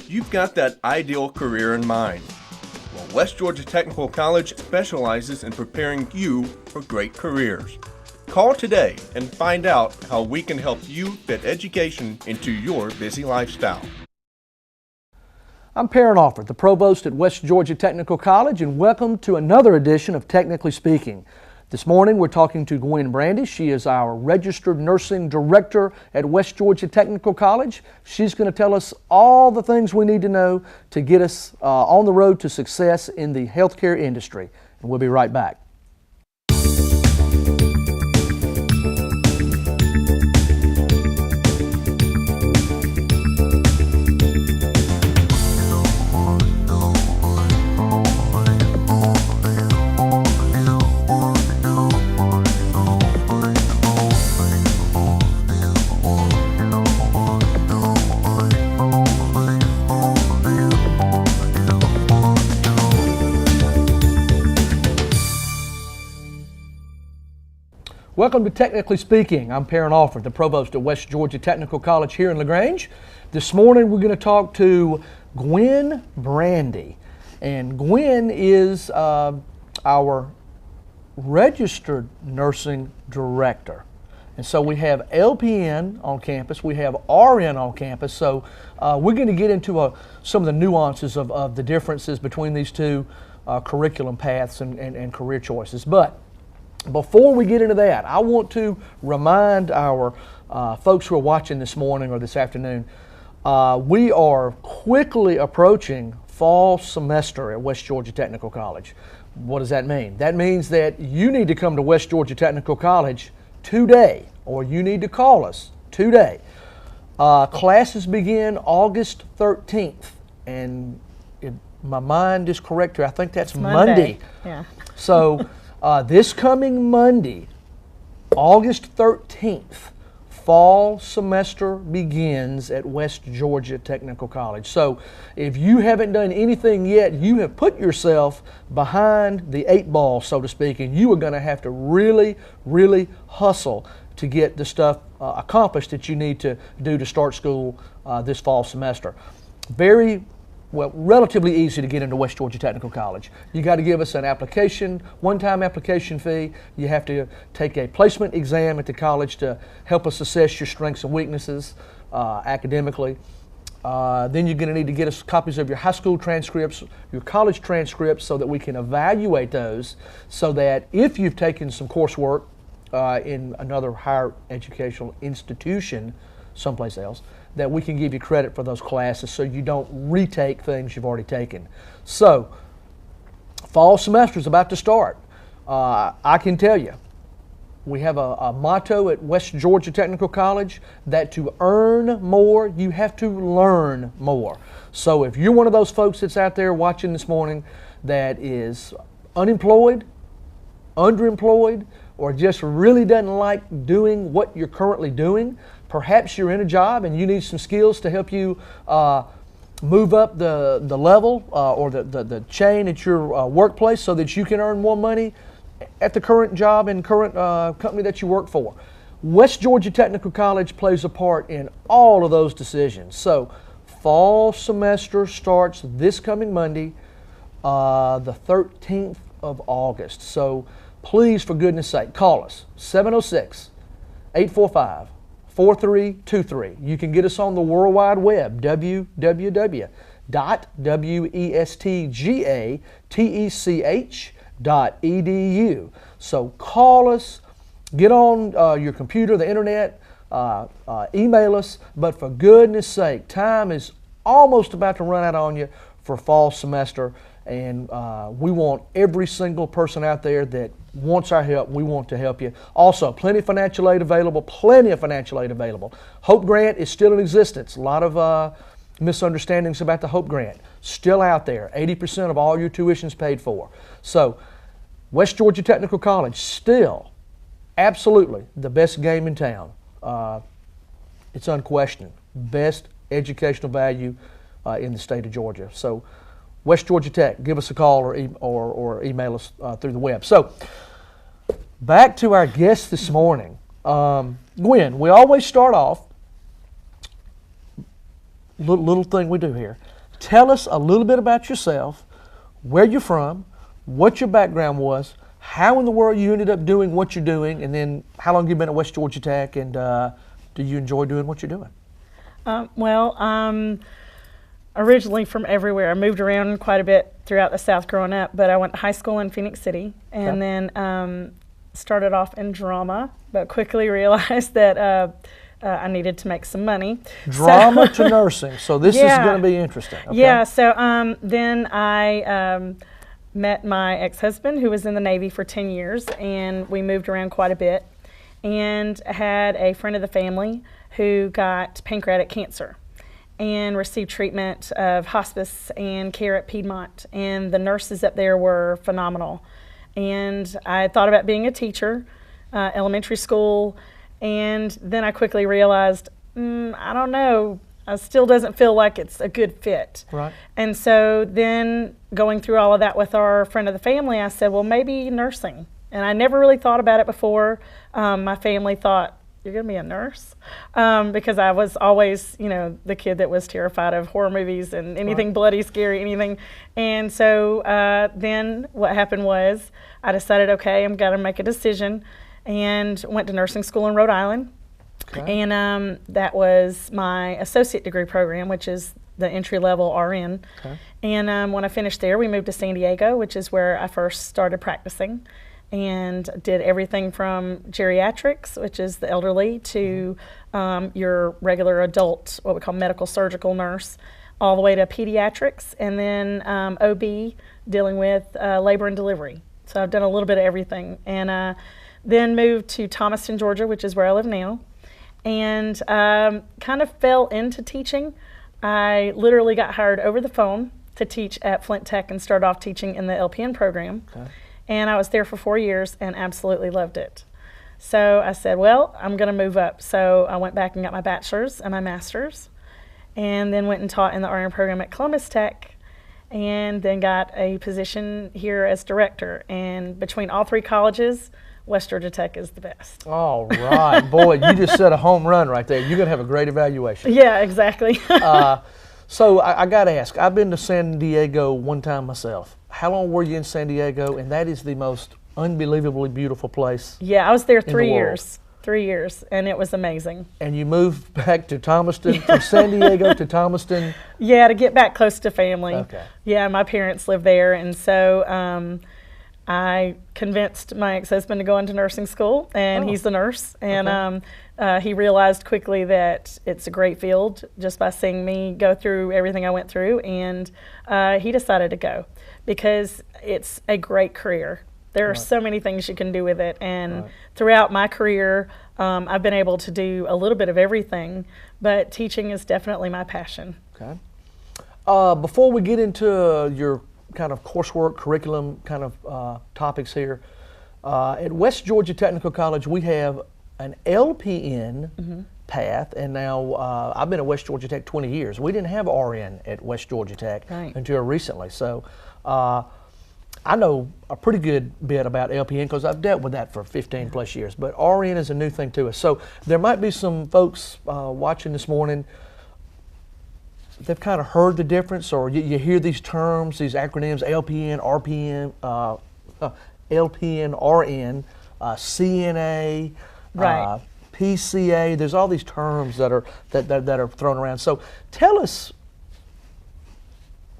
You've got that ideal career in mind. Well, West Georgia Technical College specializes in preparing you for great careers. Call today and find out how we can help you fit education into your busy lifestyle. I'm Perrin Alford, the Provost at West Georgia Technical College, and welcome to another edition of Technically Speaking. This morning we're talking to Gwen Brandy. She is our Registered Nursing Director at West Georgia Technical College. She's going to tell us all the things we need to know to get us on the road to success in the healthcare industry. And we'll be right back. Welcome to Technically Speaking. I'm Perrin Alford, the Provost at West Georgia Technical College here in LaGrange. This morning we're going to talk to Gwen Brandy. And Gwen is our Registered Nursing Director. And so we have LPN on campus, we have RN on campus, so we're going to get into some of the nuances of the differences between these two curriculum paths and career choices. But before we get into that, I want to remind our folks who are watching this morning or this afternoon, we are quickly approaching fall semester at West Georgia Technical College. What does that mean? That means that you need to come to West Georgia Technical College today, or you need to call us today. Classes begin August 13th, and if my mind is correct here, I think that's Monday. Yeah. So this coming Monday, August 13th, fall semester begins at West Georgia Technical College. So if you haven't done anything yet, you have put yourself behind the 8 ball, so to speak, and you are going to have to really, really hustle to get the stuff accomplished that you need to do to start school this fall semester. Relatively easy to get into West Georgia Technical College. You got to give us an application, one-time application fee. You have to take a placement exam at the college to help us assess your strengths and weaknesses academically. Then you're going to need to get us copies of your high school transcripts, your college transcripts, so that we can evaluate those, so that if you've taken some coursework in another higher educational institution someplace else, that we can give you credit for those classes so you don't retake things you've already taken. So, fall semester is about to start. I can tell you, we have a motto at West Georgia Technical College that to earn more, you have to learn more. So if you're one of those folks that's out there watching this morning that is unemployed, underemployed, or just really doesn't like doing what you're currently doing, perhaps you're in a job and you need some skills to help you move up the level or the chain at your workplace so that you can earn more money at the current job and current company that you work for. West Georgia Technical College plays a part in all of those decisions. So fall semester starts this coming Monday, the 13th of August. So please, for goodness sake, call us, 706-845-4323. You can get us on the World Wide Web, www.westgatech.edu. So call us, get on your computer, the internet, email us, but for goodness sake, time is almost about to run out on you for fall semester, and we want every single person out there that wants our help. We want to help you. Also, plenty of financial aid available, Hope Grant is still in existence. A lot of misunderstandings about the Hope Grant. Still out there. 80% of all your tuition's paid for. So, West Georgia Technical College, still absolutely the best game in town. It's unquestioned. Best educational value in the state of Georgia. So, West Georgia Tech, give us a call or email us through the web. So, back to our guest this morning. Gwen, we always start off, little thing we do here. Tell us a little bit about yourself, where you're from, what your background was, how in the world you ended up doing what you're doing, and then how long you've been at West Georgia Tech, and do you enjoy doing what you're doing? I'm originally from everywhere. I moved around quite a bit throughout the South growing up, but I went to high school in Phoenix City, and then started off in drama, but quickly realized that I needed to make some money. Drama to nursing, so this is going to be interesting. Okay. Yeah, so then I met my ex-husband, who was in the Navy for 10 years, and we moved around quite a bit, and had a friend of the family who got pancreatic cancer and received treatment of hospice and care at Piedmont, and the nurses up there were phenomenal. And I thought about being a teacher, elementary school, and then I quickly realized, I don't know, it still doesn't feel like it's a good fit. Right. And so then going through all of that with our friend of the family, I said, well, maybe nursing. And I never really thought about it before. My family thought, you're going to be a nurse? Because I was always, the kid that was terrified of horror movies and anything bloody, scary, anything. And so then what happened was I decided, okay, I'm going to make a decision, and went to nursing school in Rhode Island. Okay. And that was my associate degree program, which is the entry-level RN. Okay. And when I finished there, we moved to San Diego, which is where I first started practicing, and did everything from geriatrics, which is the elderly, to your regular adult, what we call medical surgical nurse, all the way to pediatrics, and then OB, dealing with labor and delivery. So I've done a little bit of everything. And then moved to Thomaston, Georgia, which is where I live now, and kind of fell into teaching. I literally got hired over the phone to teach at Flint Tech and started off teaching in the LPN program. Okay. And I was there for 4 years and absolutely loved it. So I said, well, I'm going to move up. So I went back and got my bachelor's and my master's, and then went and taught in the RN program at Columbus Tech, and then got a position here as director. And between all three colleges, West Georgia Tech is the best. All right. Boy, you just set a home run right there. You're going to have a great evaluation. Yeah, exactly. So I got to ask, I've been to San Diego one time myself. How long were you in San Diego? And that is the most unbelievably beautiful place. Yeah, I was there 3 years. 3 years, and it was amazing. And you moved back to Thomaston, from San Diego to Thomaston? Yeah, to get back close to family. Okay. Yeah, my parents live there, and so I convinced my ex-husband to go into nursing school, and he's a nurse, and he realized quickly that it's a great field just by seeing me go through everything I went through, and he decided to go because it's a great career. There are so many things you can do with it, and throughout my career, I've been able to do a little bit of everything, but teaching is definitely my passion. Okay. Before we get into your kind of coursework, curriculum kind of topics here, at West Georgia Technical College, we have an LPN path, and now I've been at West Georgia Tech 20 years. We didn't have RN at West Georgia Tech until recently. So I know a pretty good bit about LPN because I've dealt with that for 15 plus years, but RN is a new thing to us. So there might be some folks watching this morning, they've kind of heard the difference, or you hear these terms, these acronyms, LPN, RPN, LPN, RN, CNA, PCA. There's all these terms that are thrown around. So tell us,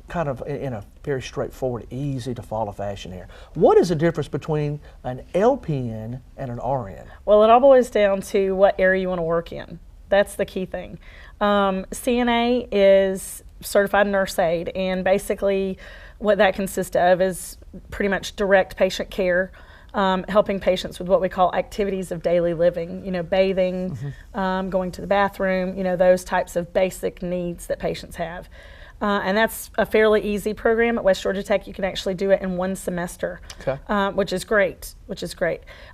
kind of in a very straightforward, easy to follow fashion here, what is the difference between an LPN and an RN? Well, it all boils down to what area you want to work in. That's the key thing. CNA is certified nurse aide, and basically what that consists of is pretty much direct patient care, helping patients with what we call activities of daily living, bathing, going to the bathroom, those types of basic needs that patients have. And that's a fairly easy program. At West Georgia Tech, you can actually do it in one semester, which is great. With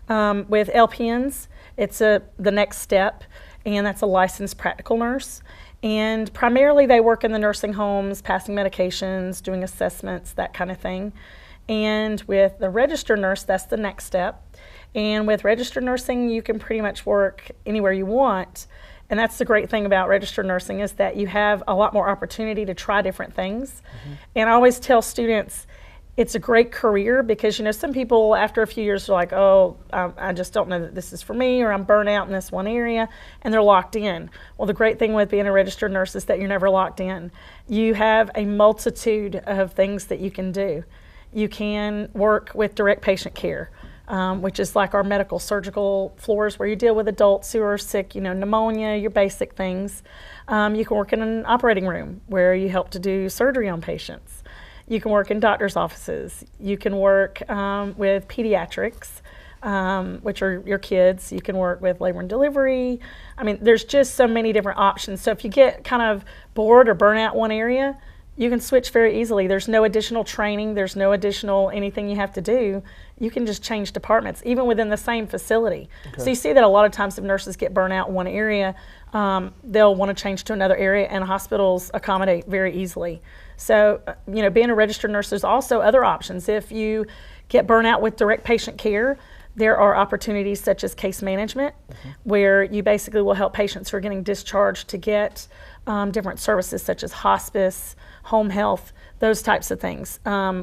LPNs, it's the next step, and that's a licensed practical nurse. And primarily they work in the nursing homes, passing medications, doing assessments, that kind of thing. And with the registered nurse, that's the next step. And with registered nursing, you can pretty much work anywhere you want, And that's the great thing about registered nursing, is that you have a lot more opportunity to try different things. And I always tell students, it's a great career because, some people after a few years are like, oh, I just don't know that this is for me, or I'm burnt out in this one area, and they're locked in. Well, the great thing with being a registered nurse is that you're never locked in. You have a multitude of things that you can do. You can work with direct patient care, which is like our medical surgical floors where you deal with adults who are sick, pneumonia, your basic things. You can work in an operating room where you help to do surgery on patients. You can work in doctor's offices. You can work with pediatrics, which are your kids. You can work with labor and delivery. I mean, there's just so many different options. So if you get kind of bored or burn out one area, you can switch very easily. There's no additional training. There's no additional anything you have to do. You can just change departments, even within the same facility. Okay. So you see that a lot of times if nurses get burnt out in one area, they'll want to change to another area, and hospitals accommodate very easily. So, being a registered nurse, there's also other options. If you get burnt out with direct patient care, there are opportunities such as case management, where you basically will help patients who are getting discharged to get different services such as hospice, home health, those types of things,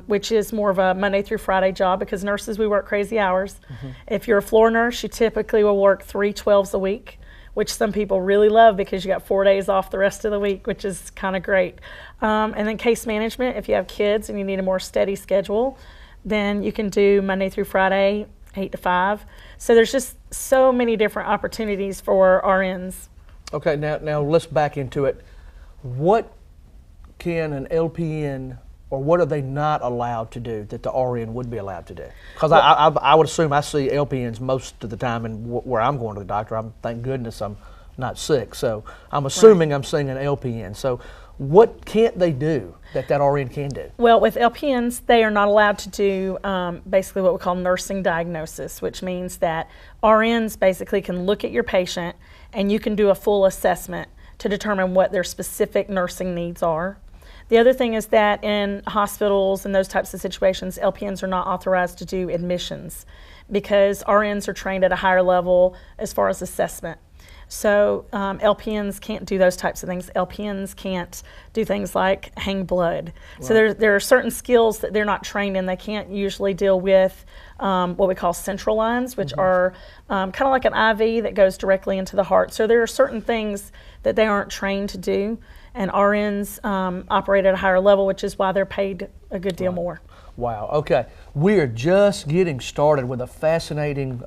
which is more of a Monday through Friday job because nurses, we work crazy hours. If you're a floor nurse, you typically will work 3 12s a week, which some people really love because you got 4 days off the rest of the week, which is kind of great. And then case management, if you have kids and you need a more steady schedule, then you can do Monday through Friday, 8 to 5. So there's just so many different opportunities for RNs. Okay, now let's back into it. What can an LPN, or what are they not allowed to do that the RN would be allowed to do? Because I would assume I see LPNs most of the time, and where I'm going to the doctor, thank goodness I'm not sick. So I'm assuming I'm seeing an LPN. So what can't they do that RN can do? Well, with LPNs, they are not allowed to do basically what we call nursing diagnosis, which means that RNs basically can look at your patient and you can do a full assessment to determine what their specific nursing needs are. The other thing is that in hospitals and those types of situations, LPNs are not authorized to do admissions because RNs are trained at a higher level as far as assessment. So LPNs can't do those types of things. LPNs can't do things like hang blood. Wow. So there are certain skills that they're not trained in. They can't usually deal with what we call central lines, which are kind of like an IV that goes directly into the heart. So there are certain things that they aren't trained to do, and RNs operate at a higher level, which is why they're paid a good deal more. Wow, okay. We are just getting started with a fascinating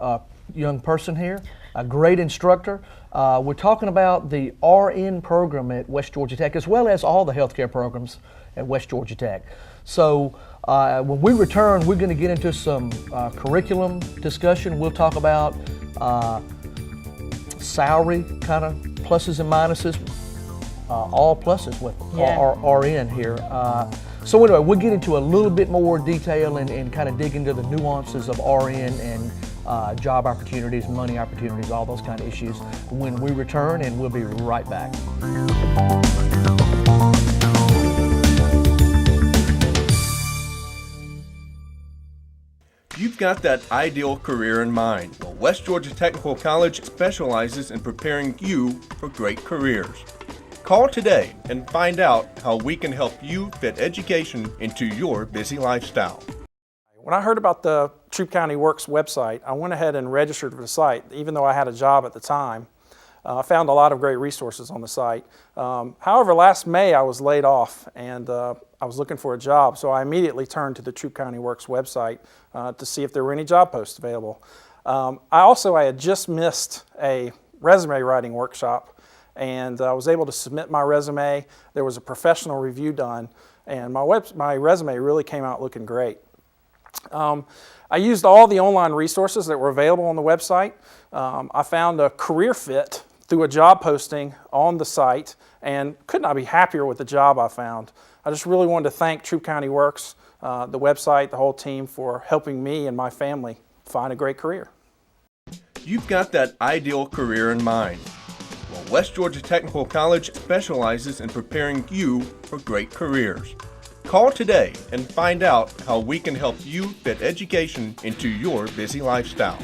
young person here, a great instructor. We're talking about the RN program at West Georgia Tech, as well as all the healthcare programs at West Georgia Tech. So when we return, we're going to get into some curriculum discussion. We'll talk about salary kind of pluses and minuses, all pluses with RN here. So anyway, we'll get into a little bit more detail and kind of dig into the nuances of RN and job opportunities, money opportunities, all those kind of issues when we return, and we'll be right back. You've got that ideal career in mind. Well, West Georgia Technical College specializes in preparing you for great careers. Call today and find out how we can help you fit education into your busy lifestyle. When I heard about the Troup County Works website, I went ahead and registered for the site, even though I had a job at the time. I found a lot of great resources on the site. However, last May I was laid off and I was looking for a job, so I immediately turned to the Troup County Works website to see if there were any job posts available. I had just missed a resume writing workshop, and I was able to submit my resume. There was a professional review done, and my resume really came out looking great. I used all the online resources that were available on the website. I found a career fit through a job posting on the site and could not be happier with the job I found. I just really wanted to thank Troup County Works, the website, the whole team for helping me and my family find a great career. You've got that ideal career in mind. Well, West Georgia Technical College specializes in preparing you for great careers. Call today and find out how we can help you fit education into your busy lifestyle.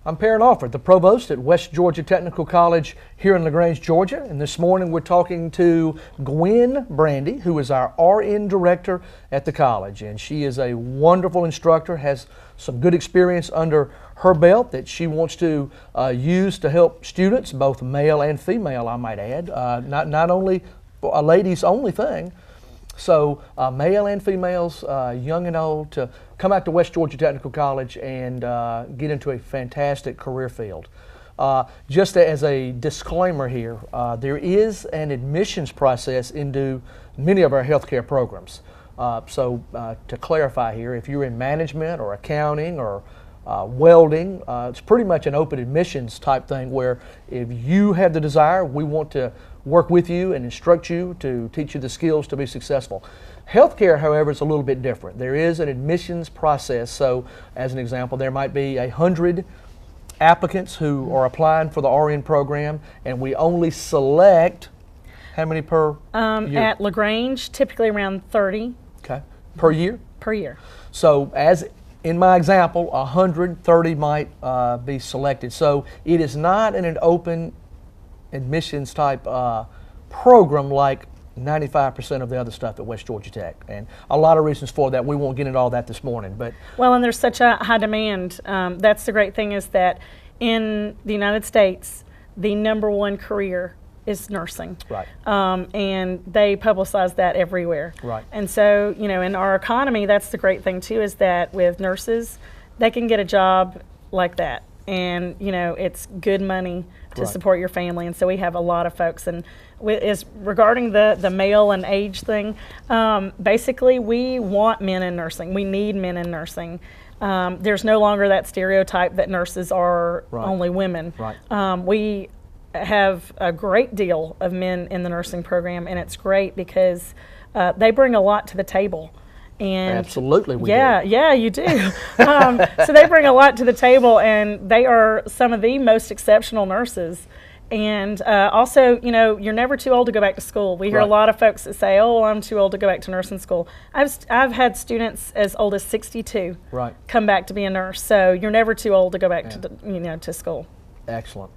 I'm Perrin Alford, the provost at West Georgia Technical College here in LaGrange, Georgia. And this morning we're talking to Gwen Brandy, who is our RN director at the college. And she is a wonderful instructor, has some good experience under her belt that she wants to use to help students, both male and female, I might add. Not only a ladies only thing. So male and females, young and old, to come out to West Georgia Technical College and get into a fantastic career field. Just as a disclaimer here, there is an admissions process into many of our healthcare programs. So to clarify here, if you're in management or accounting or welding, it's pretty much an open admissions type thing where if you have the desire, we want to work with you and instruct you to teach you the skills to be successful. Healthcare, however, is a little bit different. There is an admissions process. So as an example, there might be 100 applicants who are applying for the RN program, and we only select how many per year? At LaGrange, typically around 30. Okay. Per year? Per year. So as in my example, 130 might be selected. So it is not in an open admissions type program like 95% of the other stuff at West Georgia Tech, and a lot of reasons for that. We won't get into all that this morning, but well, and there's such a high demand. That's the great thing, is that in the United States, the #1 career is nursing, right? And they publicize that everywhere, right? And so, you know, in our economy, that's the great thing too, is that with nurses, they can get a job like that, and you know, it's good money to right. support your family. And so we have a lot of folks. And is regarding the male and age thing, basically we want men in nursing. We need men in nursing. There's no longer that stereotype that nurses are right. only women. Right. We have a great deal of men in the nursing program, and it's great because they bring a lot to the table. And absolutely, we do. Yeah, you do. So they bring a lot to the table, and they are some of the most exceptional nurses. And also, you know, you're never too old to go back to school. We hear right. a lot of folks that say, "Oh, I'm too old to go back to nursing school." I've had students as old as 62 right. come back to be a nurse. So you're never too old to go back to school. Excellent.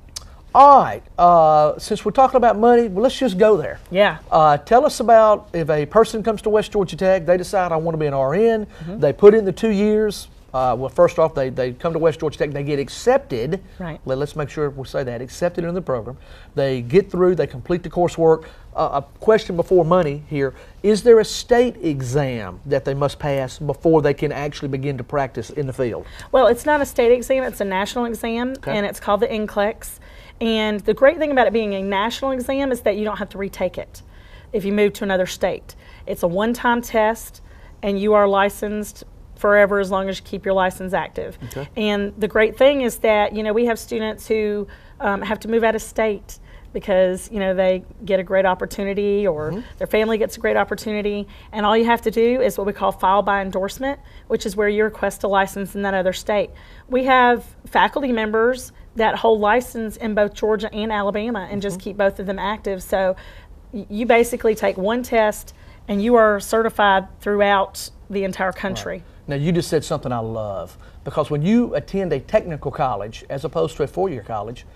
All right, since we're talking about money, well, let's just go there. Yeah. Tell us about if a person comes to West Georgia Tech, they decide I want to be an RN, they put in the 2 years. Well, first off, they come to West Georgia Tech, they get accepted. Right. Let's make sure we say that, accepted into the program. They get through, they complete the coursework. A question before money here, is there a state exam that they must pass before they can actually begin to practice in the field? Well, it's not a state exam, it's a national exam, and it's called the NCLEX. And the great thing about it being a national exam is that you don't have to retake it if you move to another state. It's a one-time test, and you are licensed forever as long as you keep your license active. Okay. And the great thing is that, you know, we have students who have to move out of state because, you know, they get a great opportunity, or their family gets a great opportunity, and all you have to do is what we call file by endorsement, which is where you request a license in that other state. We have faculty members that hold license in both Georgia and Alabama and just keep both of them active. So you basically take one test and you are certified throughout the entire country. Right. Now, you just said something I love, because when you attend a technical college as opposed to a four-year college,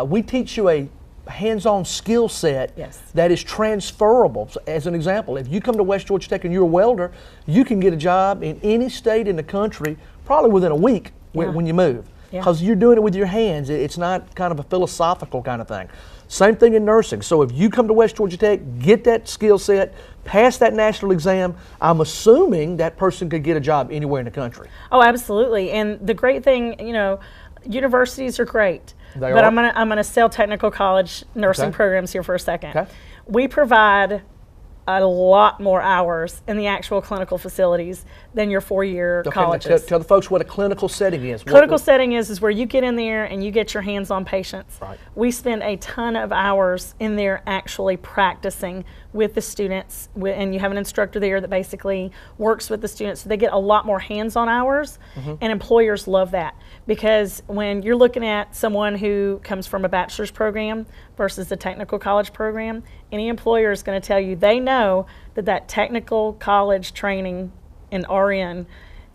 we teach you a hands-on skill set that is transferable. So as an example, if you come to West Georgia Tech and you're a welder, you can get a job in any state in the country probably within a week when you move, because you're doing it with your hands. It's not kind of a philosophical kind of thing. Same thing in nursing. So if you come to West Georgia Tech, get that skill set, pass that national exam, I'm assuming that person could get a job anywhere in the country. Oh, absolutely. And the great thing, you know, universities are great. They but are? I'm gonna sell technical college nursing programs here for a second. Okay. We provide a lot more hours in the actual clinical facilities than your four-year colleges. Tell the folks what a clinical setting is. Clinical setting is where you get in there and you get your hands on patients. Right. We spend a ton of hours in there actually practicing with the students, and you have an instructor there that basically works with the students. So they get a lot more hands-on hours, and employers love that, because when you're looking at someone who comes from a bachelor's program versus a technical college program, any employer is going to tell you they know that technical college training in RN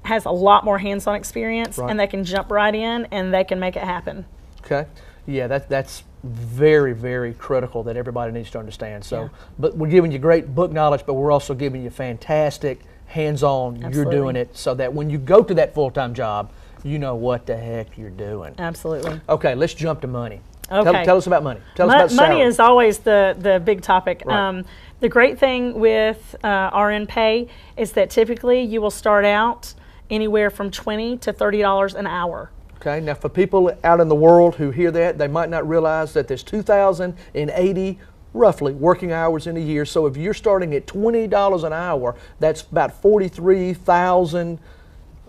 has a lot more hands-on experience, Right. and they can jump right in and they can make it happen. Okay. Yeah, that's very, very critical that everybody needs to understand. So, Yeah. but we're giving you great book knowledge, but we're also giving you fantastic hands-on. You're Absolutely. doing it so that when you go to that full-time job, you know what the heck you're doing. Absolutely. Okay, let's jump to money. Okay. Tell us about money. Tell us about salary. Money is always the big topic. Right. The great thing with RN pay is that typically you will start out anywhere from $20 to $30 an hour. Okay, now for people out in the world who hear that, they might not realize that there's 2,080 roughly working hours in a year. So if you're starting at $20 an hour, that's about 43,000,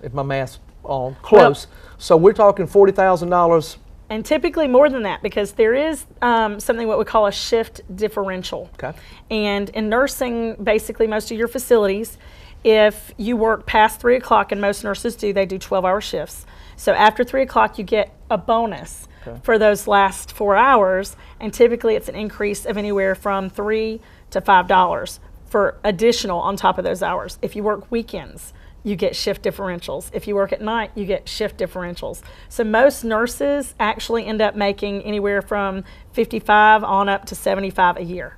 if my math's on, close. So we're talking $40,000. And typically more than that, because there is something what we call a shift differential. Okay. And in nursing, basically most of your facilities, if you work past 3 o'clock, and most nurses do, they do 12-hour shifts. So after 3 o'clock, you get a bonus for those last 4 hours, and typically it's an increase of anywhere from $3 to $5 for additional on top of those hours. If you work weekends, you get shift differentials. If you work at night, you get shift differentials. So most nurses actually end up making anywhere from 55 on up to 75 a year.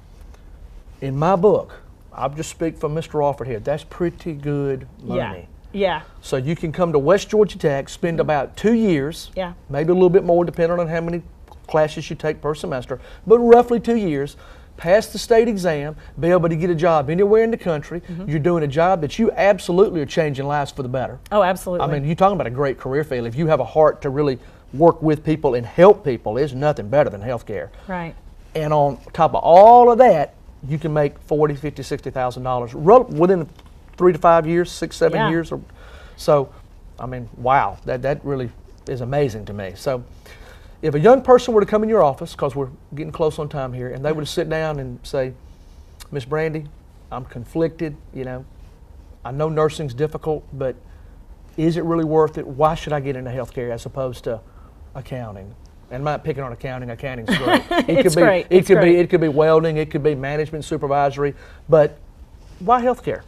In my book, I'll just speak for Mr. Alford here, that's pretty good money. Yeah. So you can come to West Georgia Tech, spend about 2 years, Yeah. maybe a little bit more depending on how many classes you take per semester, but roughly 2 years, pass the state exam, be able to get a job anywhere in the country. You're doing a job that you absolutely are changing lives for the better. Oh, absolutely. I mean, you're talking about a great career field. If you have a heart to really work with people and help people, there's nothing better than healthcare. Right. And on top of all of that, you can make $40,000, $50,000, $60,000 within 3 to 5 years, 6, 7 Yeah. years. So, I mean, wow, that really is amazing to me. So, if a young person were to come in your office, because we're getting close on time here, and they were to sit down and say, Miss Brandy, I'm conflicted, you know, I know nursing's difficult, but is it really worth it? Why should I get into healthcare as opposed to accounting? And I'm not picking on accounting. Accounting's great. It's great. It could be welding. It could be management supervisory. But why healthcare?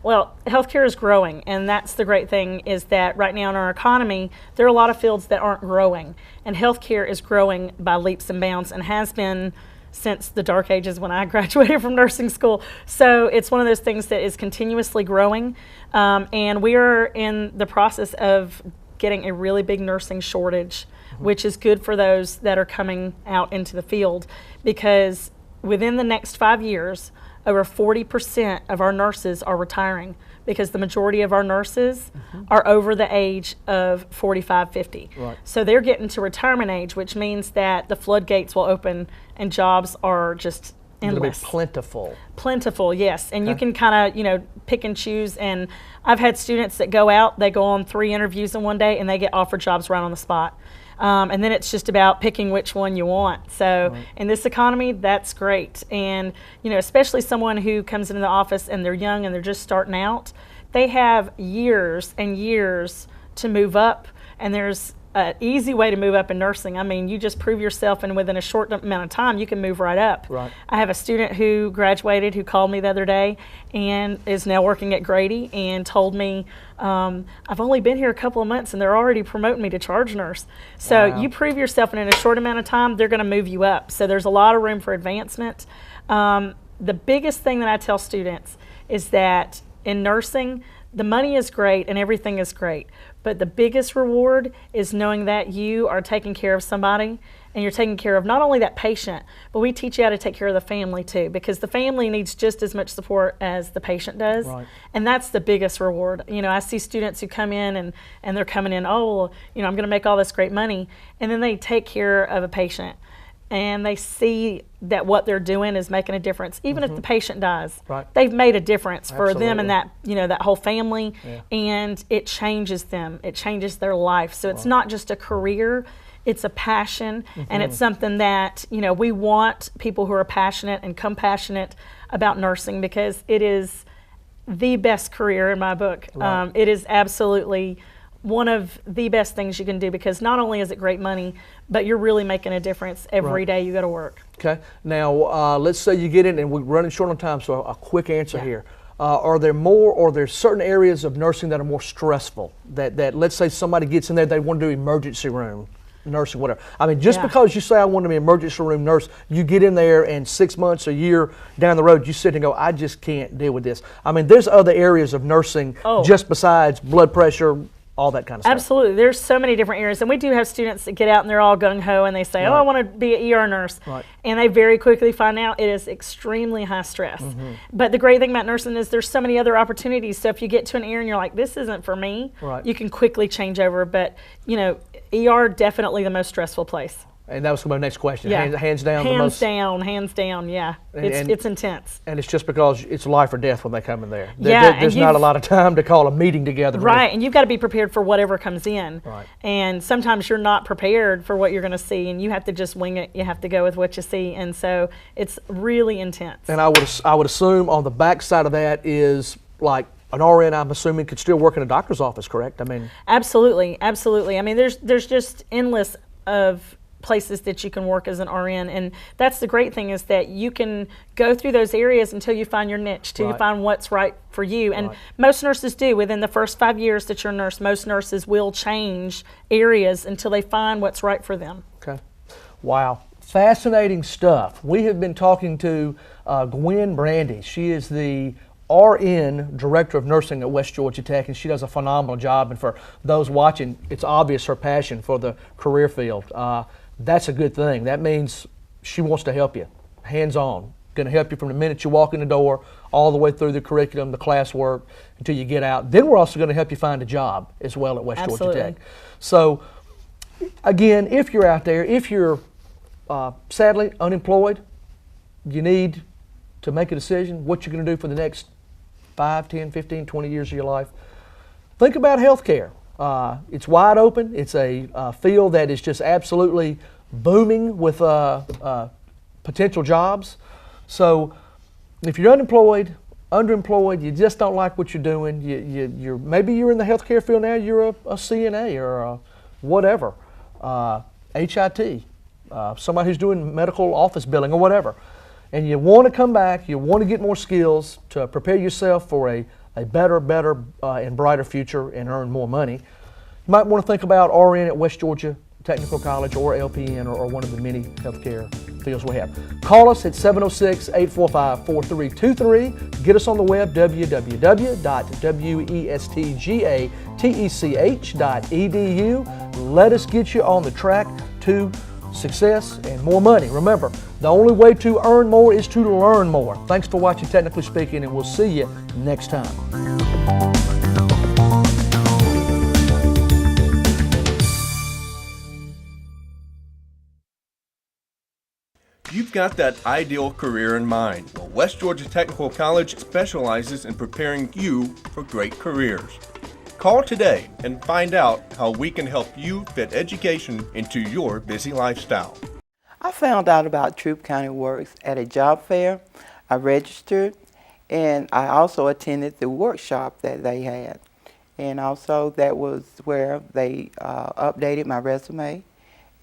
Well, healthcare is growing, and that's the great thing is that right now in our economy, there are a lot of fields that aren't growing, and healthcare is growing by leaps and bounds and has been since the dark ages when I graduated from nursing school. So it's one of those things that is continuously growing, and we are in the process of getting a really big nursing shortage, which is good for those that are coming out into the field, because within the next 5 years, over 40% of our nurses are retiring, because the majority of our nurses are over the age of 45, 50. Right. So they're getting to retirement age, which means that the floodgates will open and jobs are just It'll be endless. plentiful. Plentiful, yes. And you Okay. can kind of, pick and choose. And I've had students that go out, they go on 3 interviews in one day, and they get offered jobs right on the spot. And then it's just about picking which one you want. So in this economy, that's great. And, especially someone who comes into the office and they're young and they're just starting out, they have years and years to move up. And there's an easy way to move up in nursing. I mean, you just prove yourself, and within a short amount of time, you can move right up. Right. I have a student who graduated who called me the other day and is now working at Grady and told me, I've only been here a couple of months and they're already promoting me to charge nurse. So Wow. you prove yourself, and in a short amount of time, they're going to move you up. So there's a lot of room for advancement. The biggest thing that I tell students is that in nursing, the money is great and everything is great, but the biggest reward is knowing that you are taking care of somebody, and you're taking care of not only that patient, but we teach you how to take care of the family too, because the family needs just as much support as the patient does. Right. And that's the biggest reward. I see students who come in and they're coming in, I'm going to make all this great money, and then they take care of a patient and they see that what they're doing is making a difference. Even if the patient dies, Right. they've made a difference for them and Absolutely. that whole family, Yeah. and it changes them. It changes their life. So it's not just a career, it's a passion, and it's something that, we want people who are passionate and compassionate about nursing, because it is the best career in my book. Right. It is absolutely one of the best things you can do, because not only is it great money, but you're really making a difference every Right. day you go to work. Okay. Now, let's say you get in, and we're running short on time, so a quick answer Yeah. here. are there certain areas of nursing that are more stressful? That let's say somebody gets in there, they want to do emergency room nursing, whatever. I mean, just because you say I want to be an emergency room nurse, you get in there and 6 months, a year down the road, you sit and go, I just can't deal with this. I mean, there's other areas of nursing just besides blood pressure, all that kind of stuff. Absolutely. There's so many different areas. And we do have students that get out and they're all gung-ho and they say, oh, I want to be an ER nurse. Right. And they very quickly find out it is extremely high stress. But the great thing about nursing is there's so many other opportunities. So if you get to an ER and you're like, this isn't for me, you can quickly change over. But, you know, ER definitely the most stressful place. And that was my next question. Yeah. Hands down. Hands down, yeah. It's intense. And it's just because it's life or death when they come in there. There's not a lot of time to call a meeting together. Right, and you've got to be prepared for whatever comes in. Right. And sometimes you're not prepared for what you're going to see, and you have to just wing it. You have to go with what you see, and so it's really intense. And I would assume on the back side of that is like an RN, I'm assuming, could still work in a doctor's office, correct? I mean, absolutely. I mean, there's just endless of places that you can work as an RN, and that's the great thing is that you can go through those areas until you find your niche, till you find what's right for you. And most nurses do. Within the first 5 years that you're a nurse, most nurses will change areas until they find what's right for them. Okay. Wow. Fascinating stuff. We have been talking to Gwen Brandy. She is the RN Director of Nursing at West Georgia Tech, and she does a phenomenal job. And for those watching, it's obvious her passion for the career field. That's a good thing. That means she wants to help you, hands-on. Going to help you from the minute you walk in the door all the way through the curriculum, the classwork, until you get out. Then we're also going to help you find a job as well at West Georgia Tech. So, again, if you're out there, if you're sadly unemployed, you need to make a decision what you're going to do for the next 5, 10, 15, 20 years of your life. Think about healthcare. It's wide open. It's a field that is just absolutely booming with potential jobs. So if you're unemployed, underemployed, you just don't like what you're doing, you're maybe you're in the healthcare field now, you're a CNA or a whatever, HIT, somebody who's doing medical office billing or whatever, and you want to come back, you want to get more skills to prepare yourself for a better and brighter future and earn more money, you might want to think about RN at West Georgia Technical College or LPN or one of the many healthcare fields we have. Call us at 706-845-4323. Get us on the web, www.westgatech.edu. Let us get you on the track to success and more money. Remember, the only way to earn more is to learn more. Thanks for watching Technically Speaking, and we'll see you next time. You've got that ideal career in mind. Well, West Georgia Technical College specializes in preparing you for great careers. Call today and find out how we can help you fit education into your busy lifestyle. I found out about Troup County Works at a job fair. I registered, and I also attended the workshop that they had. And also that was where they updated my resume.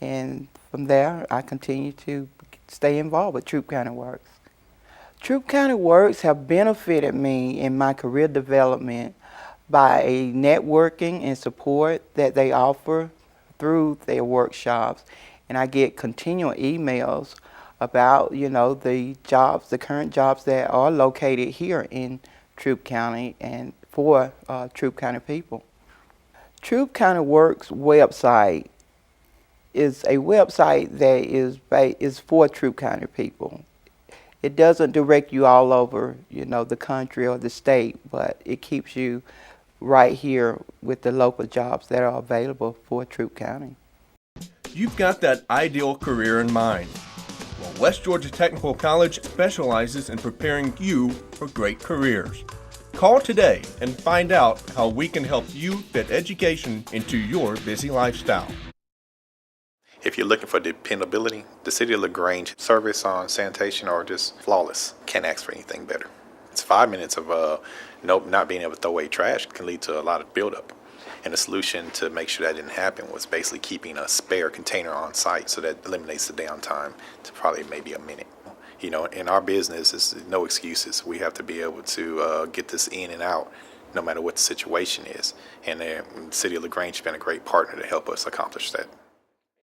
And from there, I continued to stay involved with Troup County Works. Troup County Works have benefited me in my career development by a networking and support that they offer through their workshops. And I get continual emails about, the jobs, the current jobs that are located here in Troup County and for Troup County people. Troup County Works website is a website that is for Troup County people. It doesn't direct you all over, the country or the state, but it keeps you right here with the local jobs that are available for Troup County. You've got that ideal career in mind. Well, West Georgia Technical College specializes in preparing you for great careers. Call today and find out how we can help you fit education into your busy lifestyle. If you're looking for dependability, the City of LaGrange service on sanitation are just flawless. Can't ask for anything better. It's 5 minutes of not being able to throw away trash can lead to a lot of buildup. And the solution to make sure that didn't happen was basically keeping a spare container on site, so that eliminates the downtime to probably maybe a minute. In our business, it's no excuses. We have to be able to get this in and out no matter what the situation is. And the City of LaGrange has been a great partner to help us accomplish that.